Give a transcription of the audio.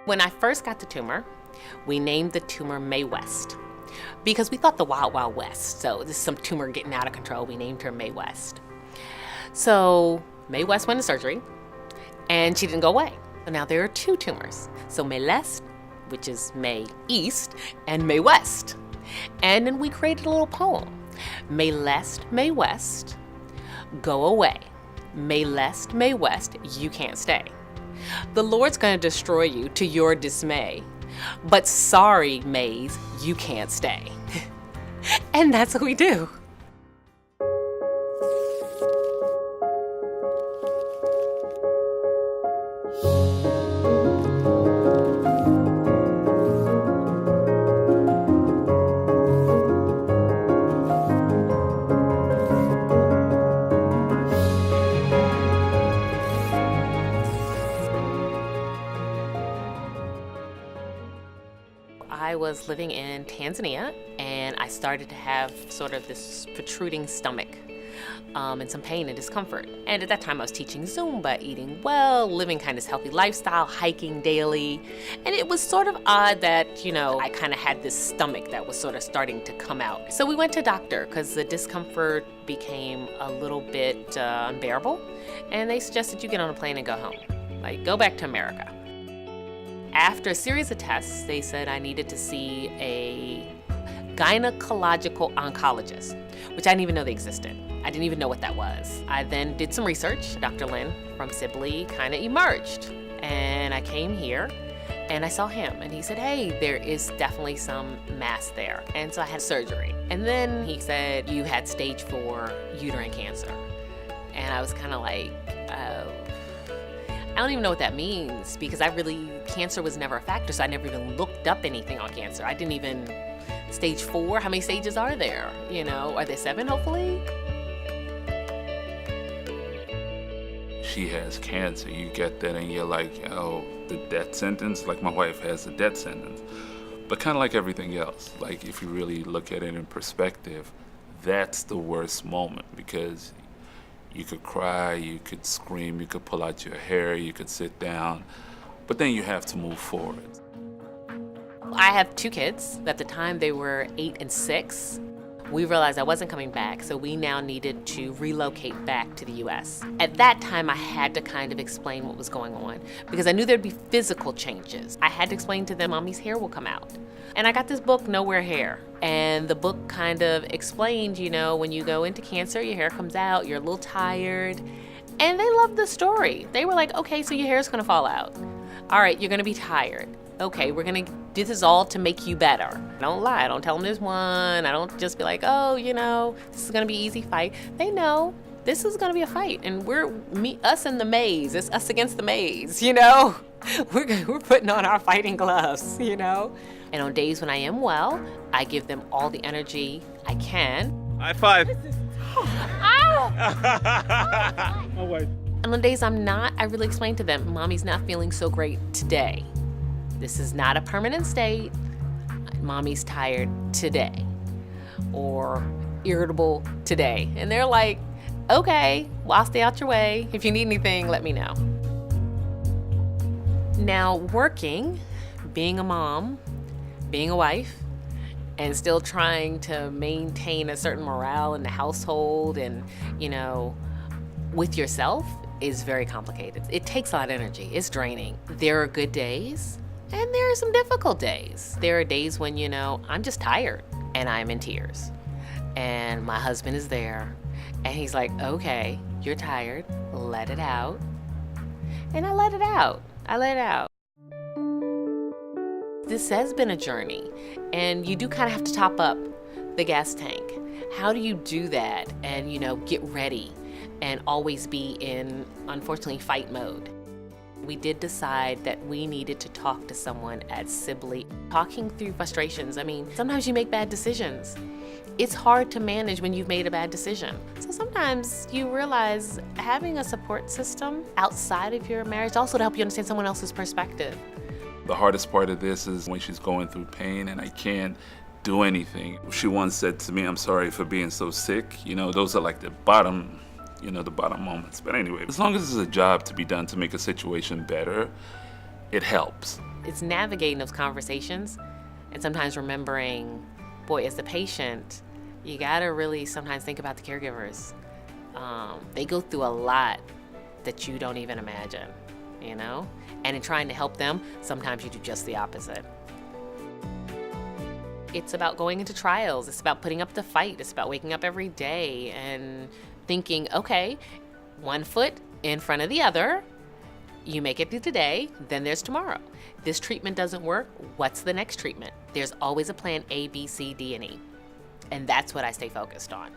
When I first got the tumor, we named the tumor Mae West because we thought the Wild Wild West. So this is some tumor getting out of control. We named her Mae West. So Mae West went to surgery and she didn't go away. So now there are two tumors. So Mae Lest, which is Mae East, and Mae West. And then we created a little poem. Mae Lest, Mae West, go away. Mae Lest, Mae West, you can't stay. The Lord's gonna destroy you to your dismay. But sorry, Mays, you can't stay. And that's what we do. I was living in Tanzania and I started to have sort of this protruding stomach and some pain and discomfort. And at that time I was teaching Zumba, eating well, living kind of this healthy lifestyle, hiking daily. And it was sort of odd that, I kind of had this stomach that was sort of starting to come out. So we went to a doctor because the discomfort became a little bit unbearable. And they suggested you get on a plane and go home, like go back to America. After a series of tests, they said I needed to see a gynecological oncologist, which I didn't even know they existed. I didn't even know what that was. I then did some research. Dr. Lynn from Sibley kind of emerged. And I came here and I saw him and he said, hey, there is definitely some mass there. And so I had surgery. And then he said, you had stage 4 uterine cancer. And I was kind of like, I don't even know what that means because cancer was never a factor, so I never even looked up anything on cancer. I didn't even, stage 4, how many stages are there? Are there 7 hopefully? She has cancer, you get that and you're like, oh, the death sentence? Like my wife has a death sentence. But kind of like everything else, like if you really look at it in perspective, that's the worst moment because you could cry, you could scream, you could pull out your hair, you could sit down, but then you have to move forward. I have 2 kids. At the time they were 8 and 6. We realized I wasn't coming back, so we now needed to relocate back to the US. At that time, I had to kind of explain what was going on because I knew there'd be physical changes. I had to explain to them, Mommy's hair will come out. And I got this book, Nowhere Hair. And the book kind of explained, when you go into cancer, your hair comes out, you're a little tired. And they loved the story. They were like, okay, so your hair's gonna fall out. All right, you're gonna be tired. Okay, we're gonna do this all to make you better. I don't lie, I don't tell them there's one. I don't just be like, oh, this is gonna be easy fight. They know this is gonna be a fight and us and the maze, it's us against the maze, We're putting on our fighting gloves, And on days when I am well, I give them all the energy I can. High five. My wife. And on days I'm not, I really explain to them, Mommy's not feeling so great today. This is not a permanent state. Mommy's tired today or irritable today. And they're like, okay, well, I'll stay out your way. If you need anything, let me know. Now, working, being a mom, being a wife, and still trying to maintain a certain morale in the household and, with yourself is very complicated. It takes a lot of energy. It's draining. There are good days and there are some difficult days. There are days when, I'm just tired and I'm in tears. And my husband is there and he's like, okay, you're tired, let it out. And I let it out. This has been a journey, and you do kind of have to top up the gas tank. How do you do that and, get ready and always be in, unfortunately, fight mode? We did decide that we needed to talk to someone at Sibley, talking through frustrations. Sometimes you make bad decisions. It's hard to manage when you've made a bad decision. So sometimes you realize having a support system outside of your marriage also to help you understand someone else's perspective. The hardest part of this is when she's going through pain and I can't do anything. She once said to me, I'm sorry for being so sick. Those are like the bottom moments. But anyway, as long as there's a job to be done to make a situation better, it helps. it's navigating those conversations and sometimes remembering, boy, as the patient, you gotta really sometimes think about the caregivers. They go through a lot that you don't even imagine, you know? And in trying to help them, sometimes you do just the opposite. It's about going into trials. It's about putting up the fight. It's about waking up every day and thinking, okay, one foot in front of the other. You make it through today, then there's tomorrow. This treatment doesn't work. What's the next treatment? There's always a plan A, B, C, D, and E. And that's what I stay focused on.